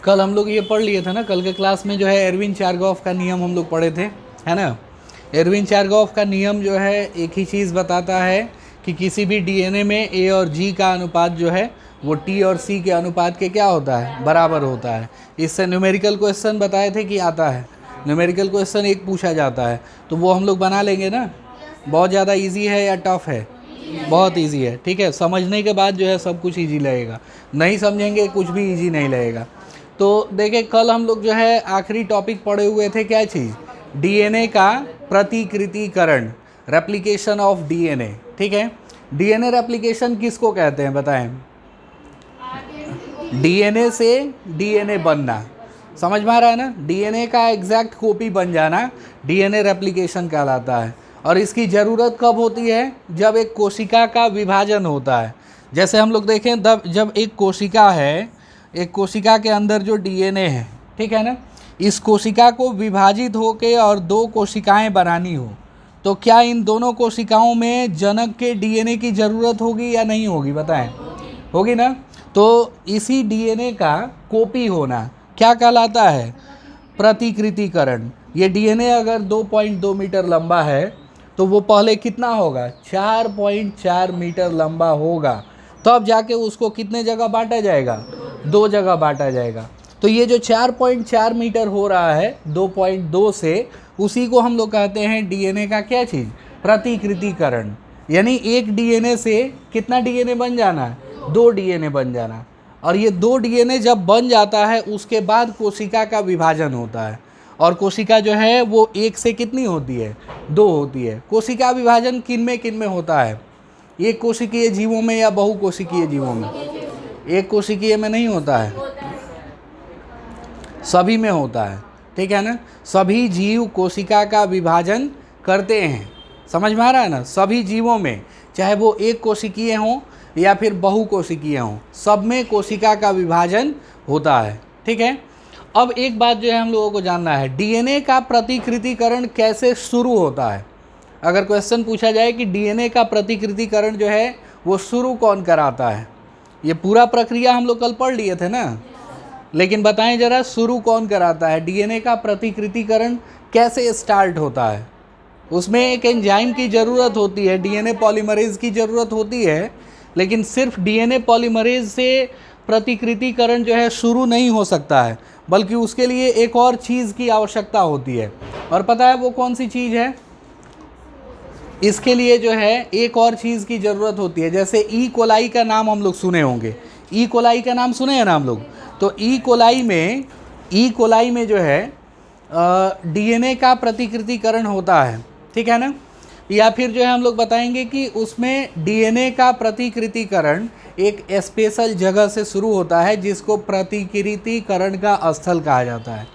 कल हम लोग ये पढ़ लिए थे ना, कल के क्लास में जो है एरविन चारगॉफ का नियम हम लोग पढ़े थे, है ना। एरविन चारगॉफ का नियम जो है एक ही चीज़ बताता है कि किसी भी डीएनए में ए और जी का अनुपात जो है वो टी और सी के अनुपात के क्या होता है, बराबर होता है। इससे न्यूमेरिकल क्वेश्चन बताए थे कि आता है, न्यूमेरिकल क्वेश्चन एक पूछा जाता है, तो वो हम लोग बना लेंगे ना। बहुत ज़्यादा इजी है या टफ है? बहुत इजी है, ठीक है। समझने के बाद जो है सब कुछ इजी लगेगा, नहीं समझेंगे कुछ भी इजी नहीं लगेगा। तो देखिए कल हम लोग जो है आखिरी टॉपिक पढ़े हुए थे, क्या चीज़, डीएनए का प्रतिकृतिकरण, रेप्लिकेशन ऑफ डीएनए, ठीक है। डीएनए रेप्लिकेशन किसको कहते हैं बताएं? डीएनए से डीएनए बनना, समझ में आ रहा है ना। डीएनए का एग्जैक्ट कॉपी बन जाना डीएनए रेप्लिकेशन कहलाता है। और इसकी ज़रूरत कब होती है? जब एक कोशिका का विभाजन होता है। जैसे हम लोग देखें जब एक कोशिका है, एक कोशिका के अंदर जो डीएनए है, ठीक है ना, इस कोशिका को विभाजित होकर और दो कोशिकाएं बनानी हो, तो क्या इन दोनों कोशिकाओं में जनक के डीएनए की ज़रूरत होगी या नहीं होगी बताएं? होगी ना। तो इसी डीएनए का कॉपी होना क्या कहलाता है? प्रतिकृतिकरण। ये डीएनए अगर 2.2 मीटर लंबा है तो वो पहले कितना होगा? 4.4 मीटर लंबा होगा, तब जाके उसको कितने जगह बांटा जाएगा? 2 जगह बांटा जाएगा। तो ये जो 4.4 मीटर हो रहा है 2.2 से, उसी को हम लोग कहते हैं डीएनए का क्या चीज़? प्रतिकृतिकरण। यानी एक डीएनए से कितना डीएनए बन जाना है? 2 डीएनए बन जाना। और ये 2 डीएनए जब बन जाता है उसके बाद कोशिका का विभाजन होता है, और कोशिका जो है वो एक से कितनी होती है? 2 होती है। कोशिका विभाजन किन में होता है? एक कोशिकीय जीवों में या बहुकोशिकीय जीवों में? एक कोशिकीय में नहीं होता है, सभी में होता है, ठीक है ना। सभी जीव कोशिका का विभाजन करते हैं, समझ में आ रहा है ना। सभी जीवों में, चाहे वो एक कोशिकीय हों या फिर बहुकोशिकीय हों, सब में कोशिका का विभाजन होता है, ठीक है। अब एक बात जो है हम लोगों को जानना है, डीएनए का प्रतिकृतिकरण कैसे शुरू होता है। अगर क्वेश्चन पूछा जाए कि डीएनए का प्रतिकृतिकरण जो है वो शुरू कौन कराता है, ये पूरा प्रक्रिया हम लोग कल पढ़ लिए थे ना, लेकिन बताएं जरा शुरू कौन कराता है? डीएनए का प्रतिकृतिकरण कैसे स्टार्ट होता है? उसमें एक एंजाइम की ज़रूरत होती है, डीएनए पॉलीमरेज की ज़रूरत होती है, लेकिन सिर्फ डीएनए पॉलीमरेज से प्रतिकृतिकरण जो है शुरू नहीं हो सकता है, बल्कि उसके लिए एक और चीज़ की आवश्यकता होती है। और पता है वो कौन सी चीज़ है? इसके लिए जो है एक और चीज़ की ज़रूरत होती है। जैसे ई कोलाई का नाम हम लोग सुने होंगे, ई कोलाई का नाम सुने हैं ना हम लोग। तो ई कोलाई में जो है डीएनए का प्रतिकृतिकरण होता है, ठीक है ना। या फिर जो है हम लोग बताएंगे कि उसमें डीएनए का प्रतिकृतिकरण एक स्पेशल जगह से शुरू होता है जिसको प्रतिकृतिकरण का स्थल कहा जाता है,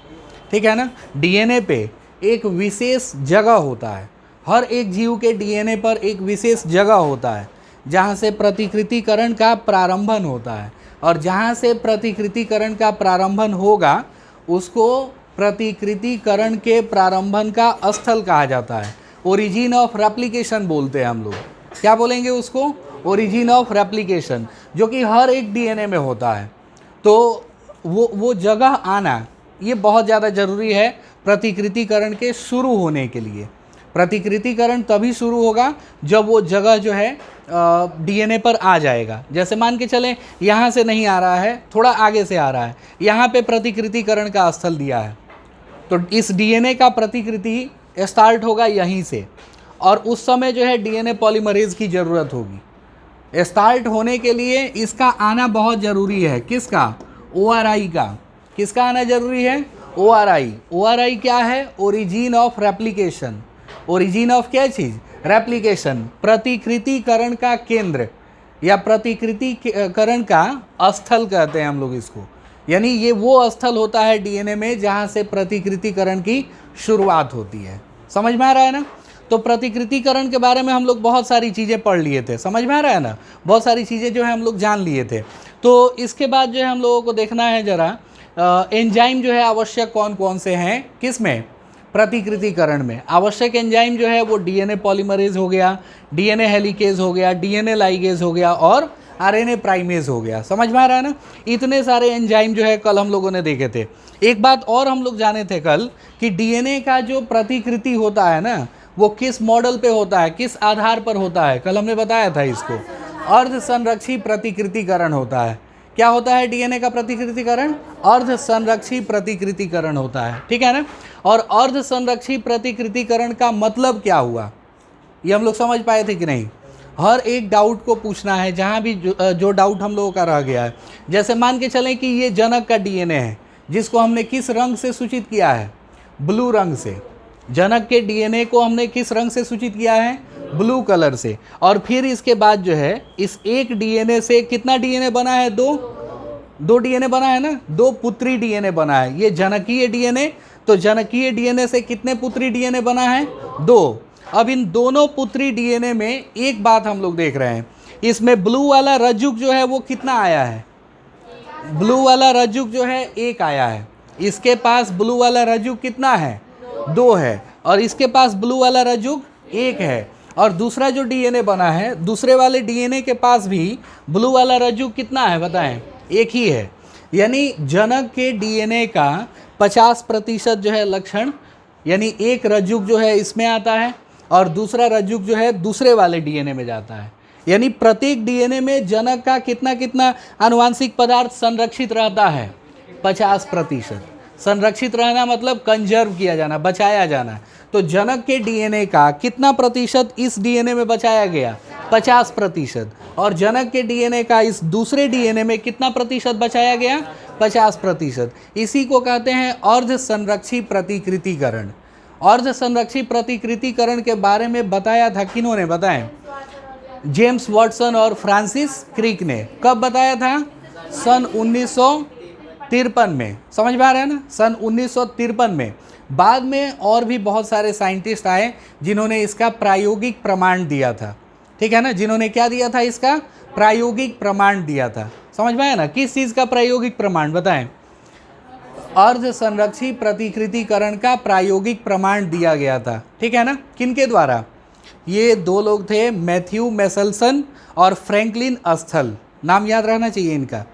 ठीक है ना। डीएनए पे एक विशेष जगह होता है, हर एक जीव के डीएनए पर एक विशेष जगह होता है जहाँ से प्रतिकृतिकरण का प्रारंभन होता है, और जहाँ से प्रतिकृतिकरण का प्रारंभन होगा उसको प्रतिकृतिकरण के प्रारंभन का स्थल कहा जाता है। ओरिजिन ऑफ रेप्लिकेशन बोलते हैं हम लोग। क्या बोलेंगे उसको? ओरिजिन ऑफ रेप्लिकेशन, जो कि हर एक डीएनए में होता है। तो वो जगह आना ये बहुत ज़्यादा ज़रूरी है प्रतिकृतिकरण के शुरू होने के लिए। प्रतिकृतिकरण तभी शुरू होगा जब वो जगह जो है डीएनए पर आ जाएगा। जैसे मान के चलें यहाँ से नहीं आ रहा है, थोड़ा आगे से आ रहा है, यहाँ पे प्रतिकृतिकरण का स्थल दिया है, तो इस डीएनए का प्रतिकृति स्टार्ट होगा यहीं से, और उस समय जो है डीएनए पॉलीमरेज की ज़रूरत होगी। स्टार्ट होने के लिए इसका आना बहुत ज़रूरी है। किसका? ORI का। किसका आना ज़रूरी है? ORI। ORI क्या है? Origin of replication. Origin of क्या चीज़? रेप्लिकेशन। प्रतिकृतिकरण का केंद्र या प्रतिकृतिकरण का स्थल कहते हैं हम लोग इसको। यानी ये वो स्थल होता है डीएनए में जहाँ से प्रतिकृतिकरण की शुरुआत होती है। समझ में आ रहा है ना। तो प्रतिकृतिकरण के बारे में हम लोग बहुत सारी चीज़ें पढ़ लिए थे, समझ में आ रहा है ना, बहुत सारी चीज़ें जो है हम लोग जान लिए थे। तो इसके बाद जो है हम लोगों को देखना है जरा एंजाइम जो है आवश्यक कौन कौन से हैं, किस में? प्रतिकृतिकरण में। आवश्यक एंजाइम जो है वो डीएनए पॉलीमरेज हो गया, डीएनए हेलिकेज हो गया, डीएनए लाइगेज हो गया और आरएनए प्राइमेज हो गया। समझ में आ रहा है ना? इतने सारे एंजाइम जो है कल हम लोगों ने देखे थे। एक बात और हम लोग जाने थे कल कि डीएनए का जो प्रतिकृति होता है ना, वो किस मॉडल पे होता है, किस आधार पर होता है, कल हमने बताया था इसको, अर्ध संरक्षी प्रतिकृतिकरण होता है। क्या होता है डीएनए का प्रतिकृतिकरण? अर्ध संरक्षी प्रतिकृतिकरण होता है, ठीक है ना? और अर्ध संरक्षी प्रतिकृतिकरण का मतलब क्या हुआ, ये हम लोग समझ पाए थे कि नहीं? हर एक डाउट को पूछना है, जहाँ भी जो डाउट हम लोगों का रह गया है। जैसे मान के चलें कि ये जनक का डीएनए है, जिसको हमने किस रंग से सूचित किया है? ब्लू रंग से। जनक के डीएनए को हमने किस रंग से सूचित किया है? ब्लू कलर से। और फिर इसके बाद जो है इस एक डीएनए से कितना डीएनए बना है? दो डीएनए बना है ना, दो पुत्री डीएनए बना है। ये जनकीय डीएनए, तो जनकीय डीएनए से कितने पुत्री डीएनए बना है? 2। अब इन दोनों पुत्री डीएनए में एक बात हम लोग देख रहे हैं, इसमें ब्लू वाला रज्जुक जो है वो कितना आया है? ब्लू वाला रज्जुक जो है 1 आया है। इसके पास ब्लू वाला रज्जुक कितना है? 2 है। और इसके पास ब्लू वाला रज्जुक 1 है। और दूसरा जो डीएनए बना है, दूसरे वाले डीएनए के पास भी ब्लू वाला रज्जुक कितना है बताएं? 1 ही है। यानी जनक के डीएनए का 50% जो है लक्षण, यानी एक रज्जुक जो है इसमें आता है और दूसरा रज्जुक जो है दूसरे वाले डीएनए में जाता है। यानी प्रत्येक डीएनए में जनक का कितना कितना आनुवांशिक पदार्थ संरक्षित रहता है? 50%। संरक्षित रहना मतलब कंजर्व किया जाना, बचाया जाना। तो जनक के डीएनए का कितना प्रतिशत इस डीएनए में बचाया गया? 50%। और जनक के डीएनए का इस दूसरे डीएनए में कितना प्रतिशत बचाया गया? 50%। इसी को कहते हैं अर्ध संरक्षी प्रतिकृतिकरण। अर्ध संरक्षी प्रतिकृतिकरण के बारे में बताया था किन्होंने? बताएं। जेम्स वाटसन और फ्रांसिस क्रिक ने। कब बताया था? सन 1953 में। समझ में आ रहा है ना? सन 1953 में। बाद में और भी बहुत सारे साइंटिस्ट आए जिन्होंने इसका प्रायोगिक प्रमाण दिया था, ठीक है ना? जिन्होंने क्या दिया था? इसका प्रायोगिक प्रमाण दिया था। समझ में आया ना? किस चीज़ का प्रायोगिक प्रमाण बताएं? अर्ध संरक्षी प्रतिकृतिकरण का प्रायोगिक प्रमाण दिया गया था, ठीक है ना? किनके द्वारा? ये 2 लोग थे, मैथ्यू मेसलसन और फ्रैंकलिन अस्थल। नाम याद रहना चाहिए इनका,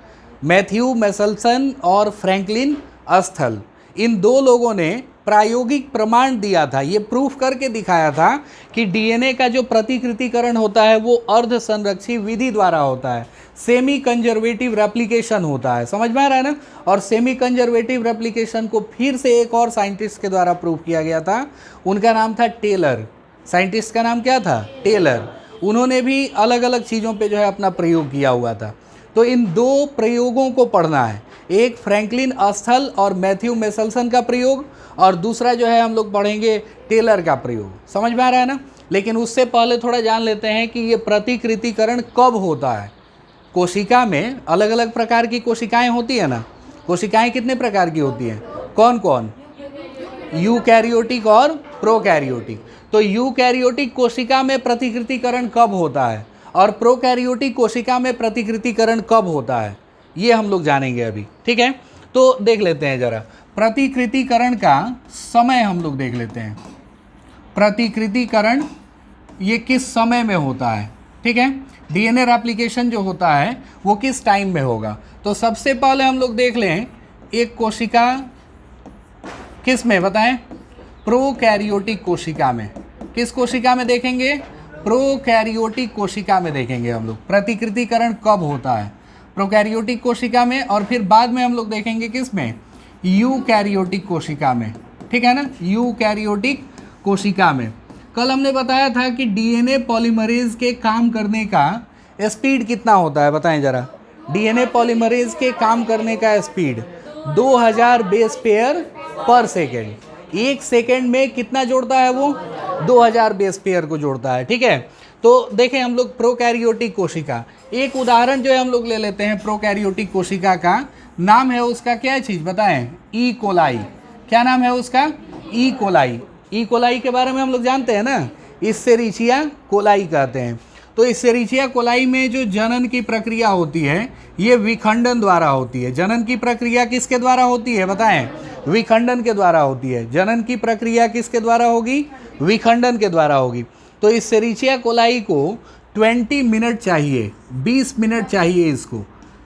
मैथ्यू मेसलसन और फ्रैंकलिन अस्थल। इन 2 लोगों ने प्रायोगिक प्रमाण दिया था, ये प्रूफ करके दिखाया था कि डीएनए का जो प्रतिकृतिकरण होता है वो अर्ध संरक्षी विधि द्वारा होता है, सेमी कंजर्वेटिव रेप्लिकेशन होता है। समझ में आ रहा है ना? और सेमी कंजर्वेटिव रेप्लिकेशन को फिर से एक और साइंटिस्ट के द्वारा प्रूव किया गया था, उनका नाम था टेलर। साइंटिस्ट का नाम क्या था? टेलर। उन्होंने भी अलग अलग चीज़ों पे जो है अपना प्रयोग किया हुआ था। तो इन 2 प्रयोगों को पढ़ना है, एक फ्रैंकलिन अस्थल और मैथ्यू मेसलसन का प्रयोग, और दूसरा जो है हम लोग पढ़ेंगे टेलर का प्रयोग। समझ में आ रहा है ना? लेकिन उससे पहले थोड़ा जान लेते हैं कि ये प्रतिकृतिकरण कब होता है। कोशिका में अलग अलग प्रकार की कोशिकाएं होती है ना? कोशिकाएं कितने प्रकार की होती हैं? कौन कौन? यूकैरियोटिक और प्रोकैरियोटिक। तो यूकैरियोटिक कोशिका में प्रतिकृतिकरण कब होता है और प्रोकैरियोटिक कोशिका में प्रतिकृतिकरण कब होता है, ये हम लोग जानेंगे अभी, ठीक है? तो देख लेते हैं जरा प्रतिकृतिकरण का समय, हम लोग देख लेते हैं प्रतिकृतिकरण ये किस समय में होता है, ठीक है? डीएनए रेप्लिकेशन जो होता है वो किस टाइम में होगा। तो सबसे पहले हम लोग देख लें एक कोशिका किस में बताएं? प्रोकैरियोटिक कोशिका में। किस कोशिका में देखेंगे? प्रोकैरियोटिक कोशिका में देखेंगे हम लोग प्रतिकृतिकरण कब होता है, प्रोकैरियोटिक कोशिका में। और फिर बाद में हम लोग देखेंगे किस में? यूकैरियोटिक कोशिका में, ठीक है ना? यूकैरियोटिक कोशिका में। कल हमने बताया था कि डीएनए पॉलीमरेज के काम करने का स्पीड कितना होता है, बताएं जरा। डीएनए पॉलीमरेज के काम करने का स्पीड 2000 बेस पेयर पर सेकेंड। 1 सेकेंड में कितना जोड़ता है वो? 2000 बेस पेयर को जोड़ता है, ठीक है? तो देखें हम लोग प्रोकैरियोटिक कोशिका, एक उदाहरण जो है हम लोग ले लेते हैं प्रोकैरियोटिक कोशिका का। नाम है उसका क्या चीज़ बताएं? E coli. क्या नाम है उसका? E coli. ई कोलाई के बारे में हम लोग जानते हैं ना, इसेरिचिया कोलाई कहते हैं। तो इसेरिचिया कोलाई में जो जनन की प्रक्रिया होती है ये विखंडन द्वारा होती है। जनन की प्रक्रिया किसके द्वारा होती है बताएं? विखंडन के द्वारा होती है। जनन की प्रक्रिया किसके द्वारा होगी? विखंडन के द्वारा होगी। तो इसेरिचिया कोलाई को 20 मिनट चाहिए, 20 मिनट चाहिए इसको,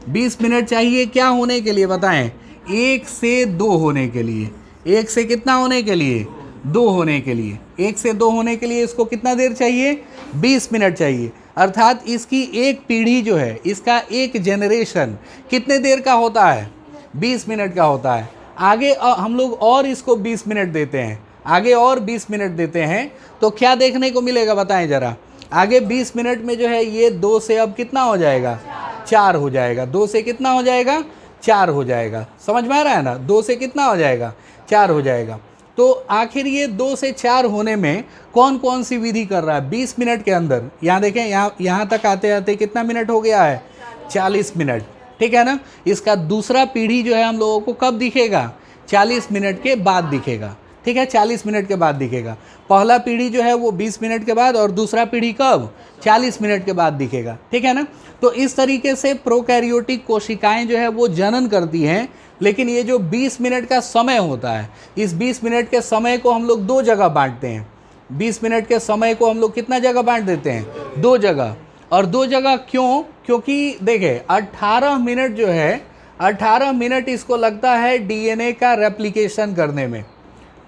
20 मिनट चाहिए क्या होने के लिए बताएं? 1 से 2 होने के लिए। 1 से कितना होने के लिए? 2 होने के लिए। 1 से 2 होने के लिए इसको कितना देर चाहिए? 20 मिनट चाहिए। अर्थात इसकी एक पीढ़ी जो है, इसका एक जनरेशन कितने देर का होता है? 20 मिनट का होता है। आगे हम लोग और इसको 20 मिनट देते हैं, आगे और 20 मिनट देते हैं तो क्या देखने को मिलेगा बताएं ज़रा? आगे 20 मिनट में जो है ये 2 से अब कितना हो जाएगा? 4 हो जाएगा। 2 से कितना हो जाएगा? 4 हो जाएगा। समझ में आ रहा है ना? 2 से कितना हो जाएगा? 4 हो जाएगा। तो आखिर ये 2 से 4 होने में कौन कौन सी विधि कर रहा है 20 मिनट के अंदर? यहाँ देखें, यहाँ तक आते आते कितना मिनट हो गया है? 40 मिनट। ठीक है ना? इसका दूसरा पीढ़ी जो है हम लोगों को कब दिखेगा? 40 मिनट के बाद दिखेगा। ठीक है, 40 मिनट के बाद दिखेगा। पहला पीढ़ी जो है वो 20 मिनट के बाद, और दूसरा पीढ़ी कब? 40 मिनट के बाद दिखेगा। ठीक है ना? तो इस तरीके से प्रोकैरियोटिक कोशिकाएं जो है वो जनन करती हैं। लेकिन ये जो 20 मिनट का समय होता है, इस 20 मिनट के समय को हम लोग 2 जगह बांटते हैं। 20 मिनट के समय को हम लोग कितना जगह बांट देते हैं? 2 जगह। और 2 जगह क्यों? क्योंकि देखिए 18 मिनट जो है, 18 मिनट इसको लगता है डीएनए का रेप्लिकेशन करने में।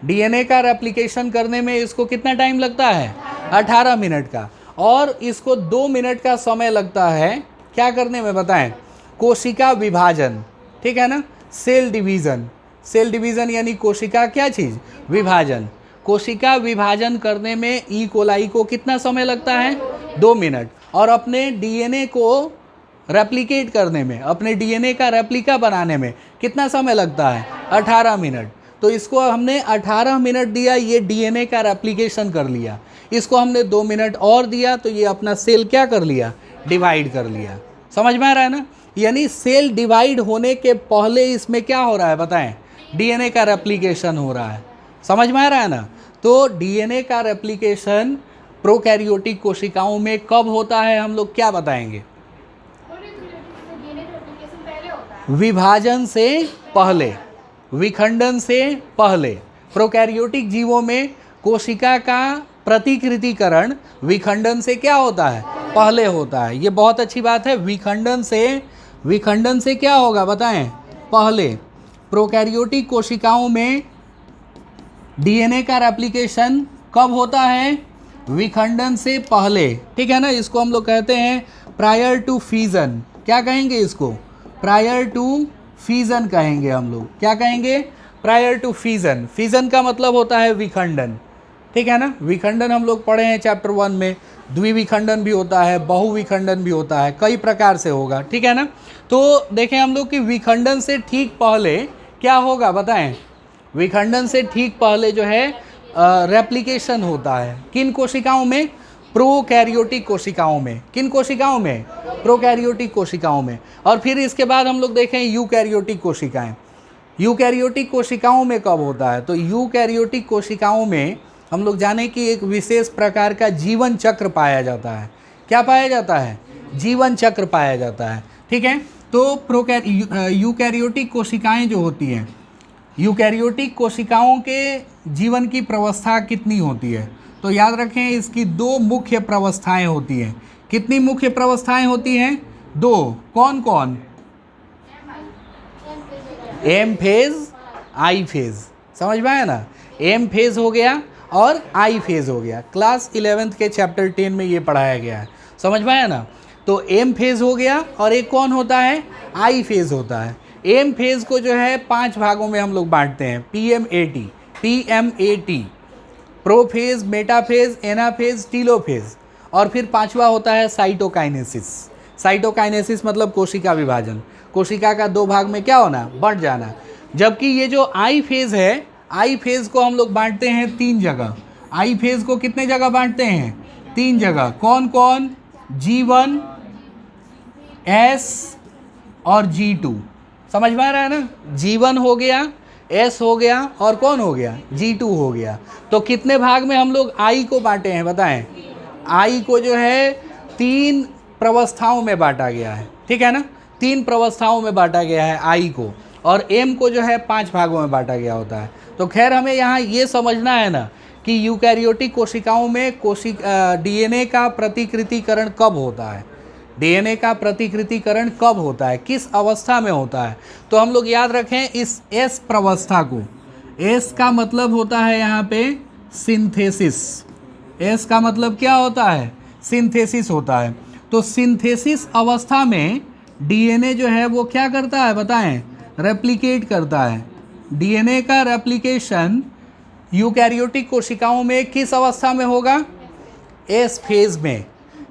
डीएनए का रेप्लिकेशन करने में इसको कितना टाइम लगता है? 18 मिनट का। और इसको 2 मिनट का समय लगता है क्या करने में बताएं? कोशिका विभाजन। ठीक है ना? Cell division. सेल डिवीज़न यानी कोशिका क्या चीज़? विभाजन। कोशिका विभाजन करने में ई कोलाई को कितना समय लगता है? 2 मिनट। और अपने डीएनए को रेप्लिकेट करने में, अपने डीएनए का रेप्लिका बनाने में कितना समय लगता है? 18 मिनट। तो इसको हमने 18 मिनट दिया, ये डीएनए का रेप्लिकेशन कर लिया। इसको हमने 2 मिनट और दिया तो ये अपना सेल क्या कर लिया? डिवाइड कर लिया। समझ में आ रहा है ना? यानी सेल डिवाइड होने के पहले इसमें क्या हो रहा है बताएं? डीएनए का रेप्लिकेशन हो रहा है। समझ में आ रहा है ना? तो डीएनए का रेप्लिकेशन प्रोकैरियोटिक कोशिकाओं में कब होता है हम लोग क्या बताएंगे? विभाजन से पहले, विखंडन से पहले। प्रोकैरियोटिक जीवों में कोशिका का प्रतिकृतिकरण विखंडन से क्या होता है? पहले होता है। ये बहुत अच्छी बात है। विखंडन से क्या होगा बताएं? पहले। प्रोकैरियोटिक कोशिकाओं में डीएनए का रेप्लिकेशन कब होता है? विखंडन से पहले। ठीक है ना? इसको हम लोग कहते हैं प्रायर टू फीजन। क्या कहेंगे इसको? प्रायर टू फीजन कहेंगे हम लोग। क्या कहेंगे? Prior to fission. फीजन का मतलब होता है विखंडन। ठीक है ना? विखंडन हम लोग पढ़े हैं चैप्टर 1 में। द्विविखंडन भी होता है, बहुविखंडन भी होता है, कई प्रकार से होगा। ठीक है ना? तो देखें हम लोग कि विखंडन से ठीक पहले क्या होगा बताएं? विखंडन से ठीक पहले जो है रेप्लिकेशन होता है। किन कोशिकाओं में? प्रोकैरियोटिक कोशिकाओं में। किन कोशिकाओं में? प्रोकैरियोटिक कोशिकाओं में। और फिर इसके बाद हम लोग देखें यूकैरियोटिक कोशिकाएं। यूकैरियोटिक कोशिकाओं में कब होता है? तो यूकैरियोटिक कोशिकाओं में हम लोग जाने कि एक विशेष प्रकार का जीवन चक्र पाया जाता है। क्या पाया जाता है? जीवन चक्र पाया जाता है। ठीक है? तो यूकैरियोटिक कोशिकाएं जो होती हैं, यूकैरियोटिक कोशिकाओं के जीवन की प्रवस्था कितनी होती है? तो याद रखें इसकी 2 मुख्य प्रवस्थाएं होती हैं। कितनी मुख्य प्रवस्थाएं होती हैं? 2। कौन कौन? M phase, I phase. समझ में आया ना? एम फेज हो गया और आई फेज हो गया। क्लास 11th के चैप्टर 10 में ये पढ़ाया गया है। समझ में आया ना? तो एम फेज हो गया और एक कौन होता है? आई फेज होता है। एम फेज को जो है 5 भागों में हम लोग बांटते हैं। PMAT, prophase, metaphase, anaphase, telophase. और फिर 5वां होता है साइटोकाइनेसिस। साइटोकाइनेसिस मतलब कोशिका विभाजन। कोशिका का 2 भाग में क्या होना? बंट जाना। जबकि ये जो आई फेज है, आई फेज को हम लोग बांटते हैं 3 जगह। आई फेज को कितने जगह बांटते हैं? 3 जगह। कौन कौन? G1, S और G2। समझ में आ रहा है ना? G1 हो गया, S हो गया और कौन हो गया? G2 हो गया। तो कितने भाग में हम लोग आई को बांटे हैं बताएं? आई को जो है 3 प्रवस्थाओं में बांटा गया है। ठीक है ना? 3 प्रवस्थाओं में बांटा गया है आई को। और एम को जो है 5 भागों में बांटा गया होता है। तो खैर हमें यहाँ ये समझना है ना कि यूकैरियोटिक कोशिकाओं में डीएनए का प्रतिकृतिकरण कब होता है, डीएनए का प्रतिकृतिकरण कब होता है, किस अवस्था में होता है। तो हम लोग याद रखें इस एस प्रवस्था को, एस का मतलब होता है यहाँ पे सिंथेसिस, एस का मतलब क्या होता है, सिंथेसिस होता है। तो सिंथेसिस अवस्था में डीएनए जो है वो क्या करता है बताएं, रेप्लिकेट करता है। डीएनए का रेप्लिकेशन यूकैरियोटिक कोशिकाओं में किस अवस्था में होगा, एस फेज में।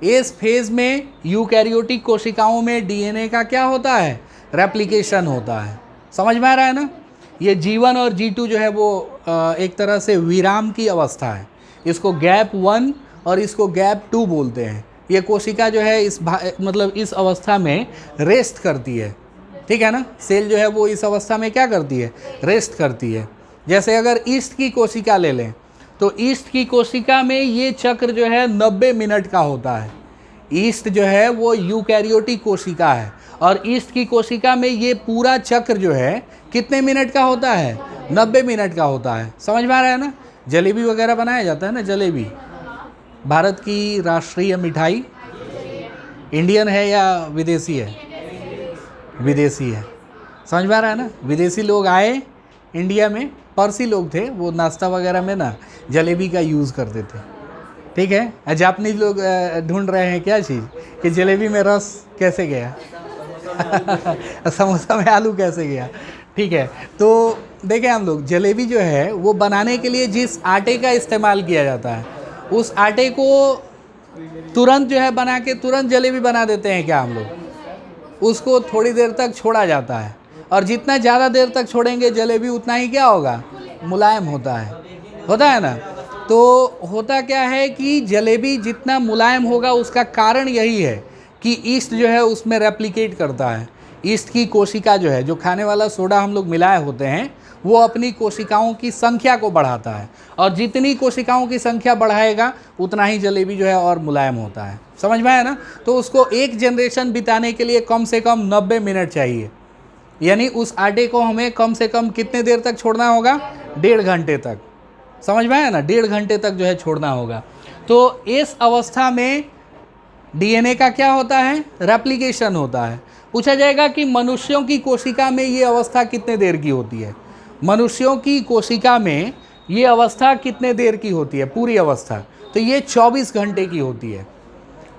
एस फेज में यूकैरियोटिक कोशिकाओं में डीएनए का क्या होता है, रेप्लिकेशन होता है। समझ में आ रहा है ना। ये G1 और G2 जो है वो एक तरह से विराम की अवस्था है, इसको गैप 1 और इसको गैप 2 बोलते हैं। ये कोशिका जो है मतलब इस अवस्था में रेस्ट करती है, ठीक है ना। सेल जो है वो इस अवस्था में क्या करती है, रेस्ट करती है। जैसे अगर ईस्ट की कोशिका ले लें तो ईस्ट की कोशिका में ये चक्र जो है 90 मिनट का होता है। ईस्ट जो है वो यूकैरियोटिक कोशिका है और ईस्ट की कोशिका में ये पूरा चक्र जो है कितने मिनट का होता है, 90 मिनट का होता है। समझ में आ रहा है ना। जलेबी वगैरह बनाया जाता है ना, जलेबी भारत की राष्ट्रीय मिठाई, इंडियन है या विदेशी है, विदेशी है। समझ में आ रहा है ना। विदेशी लोग आए इंडिया में, पारसी लोग थे, वो नाश्ता वगैरह में ना जलेबी का यूज़ करते थे, ठीक है। जापानीज लोग ढूंढ रहे हैं क्या चीज़, कि जलेबी में रस कैसे गया समोसा में आलू कैसे गया, ठीक है। तो देखें हम लोग जलेबी जो है वो बनाने के लिए जिस आटे का इस्तेमाल किया जाता है, उस आटे को तुरंत जो है बना के तुरंत जलेबी बना देते हैं क्या हम लोग, उसको थोड़ी देर तक छोड़ा जाता है। और जितना ज़्यादा देर तक छोड़ेंगे जलेबी उतना ही क्या होगा, मुलायम होता है ना। तो होता क्या है कि जलेबी जितना मुलायम होगा उसका कारण यही है कि ईस्ट जो है उसमें रेप्लिकेट करता है। ईस्ट की कोशिका जो है, जो खाने वाला सोडा हम लोग मिलाए होते हैं, वो अपनी कोशिकाओं की संख्या को बढ़ाता है और जितनी कोशिकाओं की संख्या बढ़ाएगा उतना ही जलेबी जो है और मुलायम होता है। समझ में आया ना। तो उसको एक जनरेशन बिताने के लिए कम से कम 90 मिनट चाहिए, यानी उस आटे को हमें कम से कम कितने देर तक छोड़ना होगा, 1.5 घंटे तक। समझ में आया ना, 1.5 घंटे तक जो है छोड़ना होगा। तो इस अवस्था में डीएनए का क्या होता है, रेप्लिकेशन होता है। पूछा जाएगा कि मनुष्यों की कोशिका में ये अवस्था कितने देर की होती है, मनुष्यों की कोशिका में ये अवस्था कितने देर की होती है, पूरी अवस्था। तो ये 24 घंटे की होती है।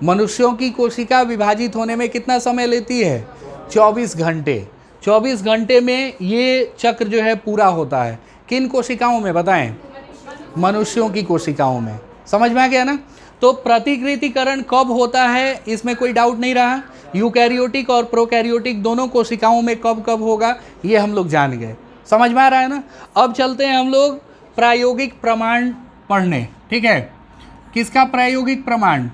मनुष्यों की कोशिका विभाजित होने में कितना समय लेती है, 24 घंटे। 24 घंटे में ये चक्र जो है पूरा होता है। किन कोशिकाओं में बताएं, मनुष्यों की कोशिकाओं में। समझ में आ गया ना। तो प्रतिकृतिकरण कब होता है इसमें कोई डाउट नहीं रहा। यूकैरियोटिक और प्रोकैरियोटिक दोनों कोशिकाओं में कब कब होगा ये हम लोग जान गए। समझ में आ रहा है ना। अब चलते हैं हम लोग प्रायोगिक प्रमाण पढ़ने, ठीक है। किसका प्रायोगिक प्रमाण,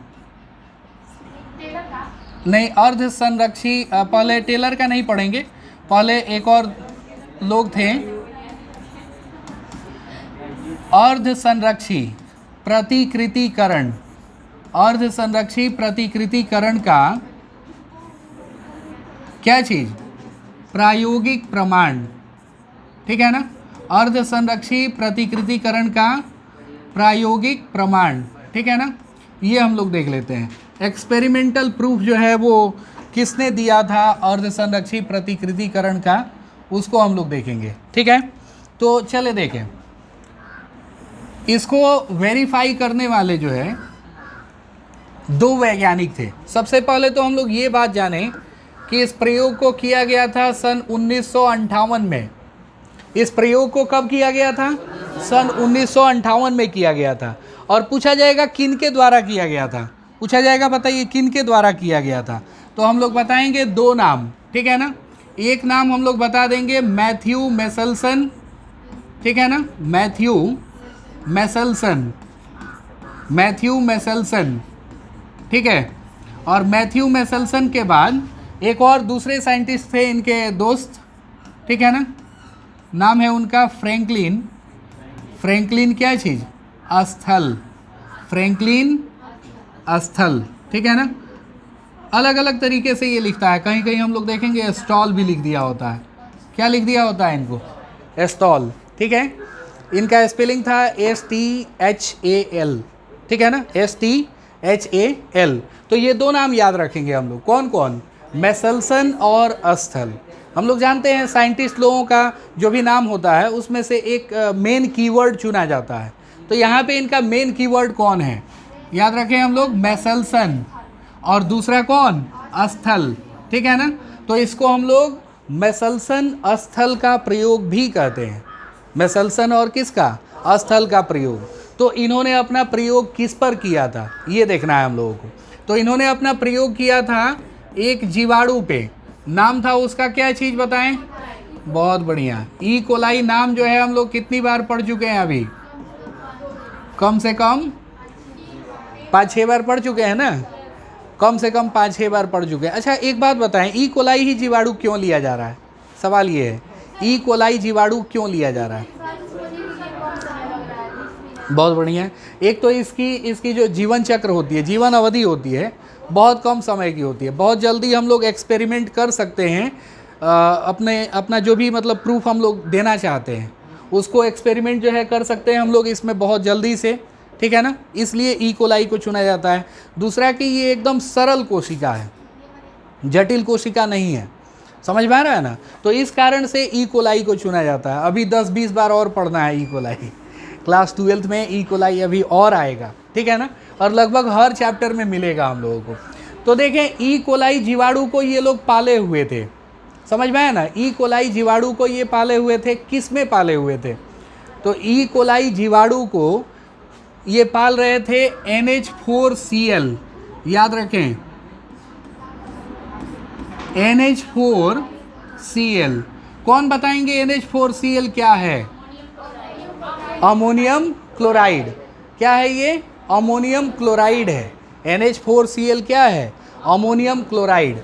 नहीं अर्ध संरक्षी, पहले टेलर का नहीं पढ़ेंगे, पहले एक और लोग थे, अर्ध संरक्षी प्रतिकृतिकरण। अर्ध संरक्षी प्रतिकृतिकरण का क्या चीज, प्रायोगिक प्रमाण, ठीक है ना। अर्ध संरक्षी प्रतिकृतिकरण का प्रायोगिक प्रमाण, ठीक है ना। ये हम लोग देख लेते हैं। एक्सपेरिमेंटल प्रूफ जो है वो किसने दिया था अर्ध संरक्षी प्रतिकृतिकरण का, उसको हम लोग देखेंगे, ठीक है। तो चले देखें, इसको वेरीफाई करने वाले जो है 2 वैज्ञानिक थे। सबसे पहले तो हम लोग ये बात जाने कि इस प्रयोग को किया गया था सन 1958 में। इस प्रयोग को कब किया गया था, सन 1958 में किया गया था। और पूछा जाएगा किन के द्वारा किया गया था, पूछा जाएगा बताइए किन के द्वारा किया गया था। तो हम लोग बताएंगे 2 नाम, ठीक है ना। एक नाम हम लोग बता देंगे मैथ्यू मेसलसन, ठीक है ना, मैथ्यू मेसलसन, मैथ्यू मेसलसन, ठीक है। और मैथ्यू मेसलसन के बाद एक और दूसरे साइंटिस्ट थे इनके दोस्त, ठीक है ना, नाम है उनका फ्रैंकलिन। फ्रैंकलिन क्या चीज़, स्थल, फ्रैंकलिन स्थल, ठीक है ना। अलग अलग तरीके से ये लिखता है, कहीं कहीं हम लोग देखेंगे स्टॉल भी लिख दिया होता है। क्या लिख दिया होता है इनको, स्टॉल, ठीक है। इनका स्पेलिंग था STHAL, ठीक है ना, STHAL। तो ये दो नाम याद रखेंगे हम लोग, कौन कौन, मेसल्सन और अस्थल। हम लोग जानते हैं साइंटिस्ट लोगों का जो भी नाम होता है उसमें से एक मेन कीवर्ड चुना जाता है। तो यहाँ पे इनका मेन कीवर्ड कौन है, याद रखें हम लोग, मेसल्सन, और दूसरा कौन, अस्थल, ठीक है ना। तो इसको हम लोग मेसल्सन अस्थल का प्रयोग भी करते हैं, मेसल्सन और किसका, अस्थल का प्रयोग। तो इन्होंने अपना प्रयोग किस पर किया था ये देखना है हम लोगों को। तो इन्होंने अपना प्रयोग किया था एक जीवाणु पे, नाम था उसका क्या चीज़ बताएं, बहुत बढ़िया, ई कोलाई नाम जो है हम लोग कितनी बार पढ़ चुके हैं अभी, कम से कम 5-6 बार पढ़ चुके हैं ना, कम से कम 5-6 बार पढ़ चुके हैं। अच्छा एक बात बताएं, ई कोलाई ही जीवाणु क्यों लिया जा रहा है, सवाल ये है, ई कोलाई जीवाणु क्यों लिया जा रहा है। बहुत बढ़िया है। एक तो इसकी जो जीवन चक्र होती है, जीवन अवधि होती है, बहुत कम समय की होती है, बहुत जल्दी हम लोग एक्सपेरिमेंट कर सकते हैं, अपना जो भी मतलब प्रूफ हम लोग देना चाहते हैं उसको एक्सपेरिमेंट जो है कर सकते हैं हम लोग इसमें बहुत जल्दी से, ठीक है ना, इसलिए ई कोलाई को चुना जाता है। दूसरा कि ये एकदम सरल कोशिका है, जटिल कोशिका नहीं है, समझ में आ रहा है ना। तो इस कारण से ई कोलाई को चुना जाता है। अभी 10-20 बार और पढ़ना है ई कोलाई, क्लास 12th में ई कोलाई अभी और आएगा, ठीक है ना, और लगभग हर चैप्टर में मिलेगा हम लोगों को। तो देखें ई कोलाई जीवाणु को ये लोग पाले हुए थे, समझ में आया ना, ई कोलाई जीवाणु को ये पाले हुए थे, किस में पाले हुए थे, तो ई कोलाई जीवाणु को ये पाल रहे थे NH4Cl, याद रखें NH4Cl। कौन बताएंगे NH4Cl क्या है, अमोनियम क्लोराइड। क्या है ये, अमोनियम क्लोराइड है। NH4Cl क्या है, अमोनियम क्लोराइड।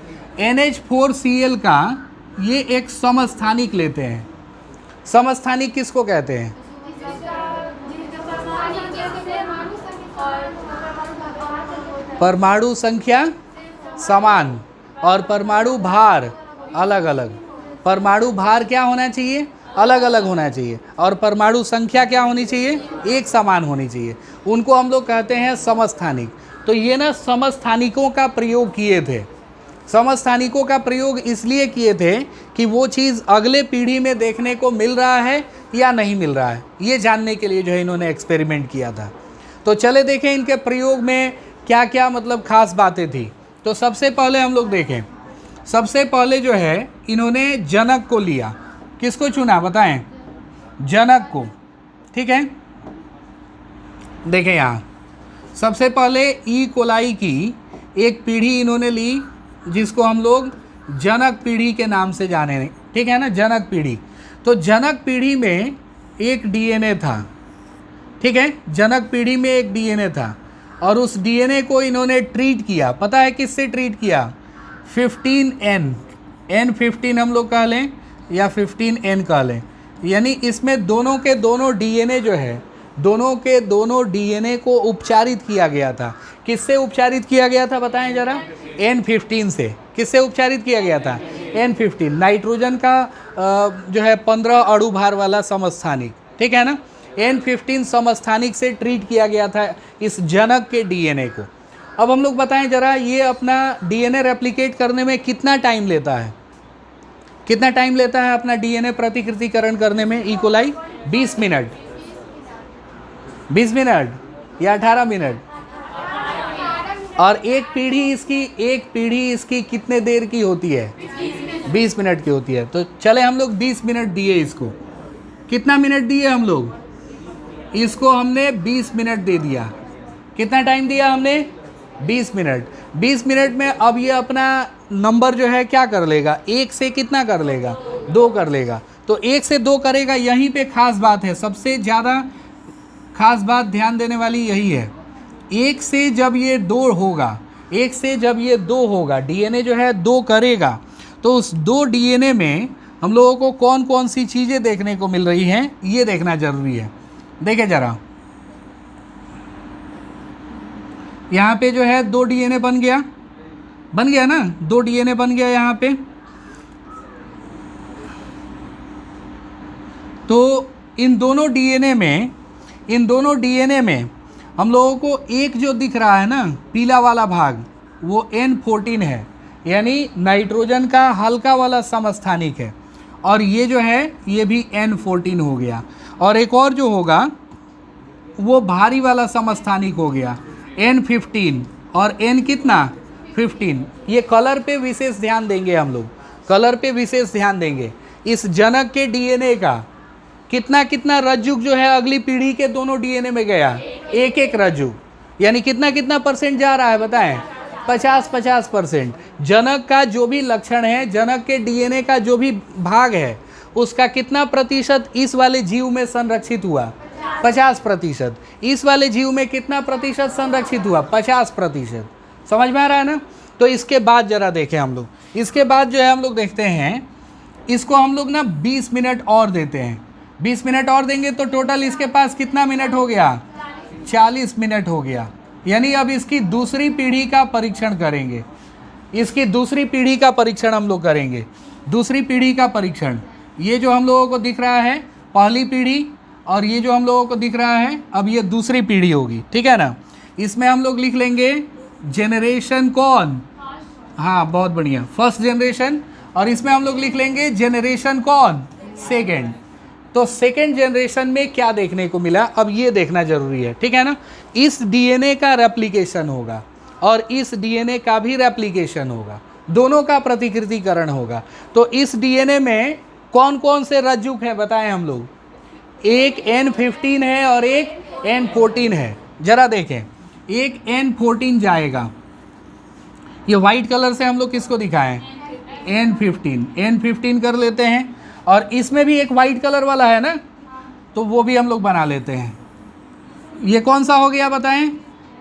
NH4Cl का ये एक समस्थानिक लेते हैं, समस्थानिक किसको कहते हैं, परमाणु संख्या समान और परमाणु भार अलग अलग। परमाणु भार क्या होना चाहिए, अलग अलग होना चाहिए, और परमाणु संख्या क्या होनी चाहिए, एक समान होनी चाहिए। उनको हम लोग कहते हैं समस्थानिक। तो ये ना समस्थानिकों का प्रयोग किए थे, समस्थानिकों का प्रयोग इसलिए किए थे कि वो चीज़ अगले पीढ़ी में देखने को मिल रहा है या नहीं मिल रहा है, ये जानने के लिए जो है इन्होंने एक्सपेरिमेंट किया था। तो चले देखें इनके प्रयोग में क्या क्या मतलब खास बातें थी। तो सबसे पहले हम लोग देखें, सबसे पहले जो है इन्होंने जनक को लिया, किसको चुना बताएं, जनक को, ठीक है। देखें यहाँ सबसे पहले ई कोलाई की एक पीढ़ी इन्होंने ली जिसको हम लोग जनक पीढ़ी के नाम से जाने, ठीक है ना, जनक पीढ़ी। तो जनक पीढ़ी में एक डीएनए था, ठीक है, जनक पीढ़ी में एक डीएनए था, और उस डीएनए को इन्होंने ट्रीट किया, पता है किससे ट्रीट किया, 15N, N15 हम लोग कह लें या 15N कह लें, यानी इसमें दोनों के दोनों डीएनए जो है, दोनों के दोनों डीएनए को उपचारित किया गया था। किससे उपचारित किया गया था बताएं जरा, N15 से। किससे उपचारित किया गया था, N15, नाइट्रोजन का जो है 15 अणु भार वाला समस्थानिक, ठीक है ना, N15 समस्थानिक से ट्रीट किया गया था इस जनक के डीएनए को। अब हम लोग बताएं जरा, ये अपना डीएनए रेप्लिकेट करने में कितना टाइम लेता है, कितना टाइम लेता है अपना डीएनए प्रतिकृतिकरण करने में ई कोलाई, 20 मिनट, 20 मिनट या 18 मिनट, और एक पीढ़ी इसकी कितने देर की होती है, 20 मिनट की होती है। तो चले हम लोग 20 मिनट दिए इसको, कितना मिनट दिए हम लोग, इसको हमने 20 मिनट दे दिया। कितना टाइम दिया हमने, 20 मिनट। 20 मिनट में अब ये अपना नंबर जो है क्या कर लेगा, 1 से कितना कर लेगा, 2 कर लेगा। तो 1 से 2 करेगा, यहीं पे खास बात है, सबसे ज़्यादा खास बात ध्यान देने वाली यही है। 1 से जब ये 2 होगा, 1 से जब ये 2 होगा, डीएनए जो है 2 करेगा, तो उस 2 डीएनए में हम लोगों को कौन कौन सी चीज़ें देखने को मिल रही हैं ये देखना ज़रूरी है। देखें ज़रा, यहाँ पे जो है 2 डीएनए बन गया ना, 2 डीएनए बन गया यहाँ पे। तो इन दोनों डीएनए में हम लोगों को एक जो दिख रहा है ना पीला वाला भाग, वो N14 है, यानी नाइट्रोजन का हल्का वाला समस्थानिक है, और ये जो है ये भी N14 हो गया। और एक और जो होगा वो भारी वाला समस्थानिक हो गया N15, और N कितना 15। ये कलर पे विशेष ध्यान देंगे हम लोग, कलर पे विशेष ध्यान देंगे। इस जनक के डीएनए का कितना कितना रज्जुक जो है अगली पीढ़ी के दोनों डीएनए में गया, एक एक रज्जुक, यानी कितना कितना परसेंट जा रहा है बताएं, 50-50%। जनक का जो भी लक्षण है, जनक के डीएनए का जो भी भाग है, उसका कितना प्रतिशत इस वाले जीव में संरक्षित हुआ, 50%। इस वाले जीव में कितना प्रतिशत संरक्षित हुआ, 50%। समझ में आ रहा है ना। तो इसके बाद जरा देखें हम लोग, इसके बाद जो है हम लोग देखते हैं, इसको हम लोग ना 20 मिनट और देते हैं। 20 मिनट और देंगे तो टोटल इसके पास कितना मिनट हो गया, 40 मिनट हो गया। यानी अब इसकी दूसरी पीढ़ी का परीक्षण करेंगे, इसकी दूसरी पीढ़ी का परीक्षण हम लोग करेंगे। दूसरी पीढ़ी का परीक्षण, ये जो हम लोगों को दिख रहा है पहली पीढ़ी, और ये जो हम लोगों को दिख रहा है अब ये दूसरी पीढ़ी होगी, ठीक है ना। इसमें हम लोग लिख लेंगे जेनरेशन कौन, हाँ बहुत बढ़िया, फर्स्ट जनरेशन, और इसमें हम लोग लिख लेंगे जेनरेशन कौन, सेकेंड। तो सेकेंड जनरेशन में क्या देखने को मिला, अब ये देखना जरूरी है, ठीक है ना। इस डीएनए का रेप्लिकेशन होगा और इस डीएनए का भी रेप्लिकेशन होगा, दोनों का प्रतिकृतिकरण होगा। तो इस डीएनए में कौन कौन से रज्जुक हैं बताएं हम लोग, एक N15 है और एक N14 है। जरा देखें, एक N14 जाएगा, ये वाइट कलर से हम लोग किसको दिखाएं, N15 कर लेते हैं। और इसमें भी एक वाइट कलर वाला है ना, तो वो भी हम लोग बना लेते हैं। ये कौन सा हो गया बताएं,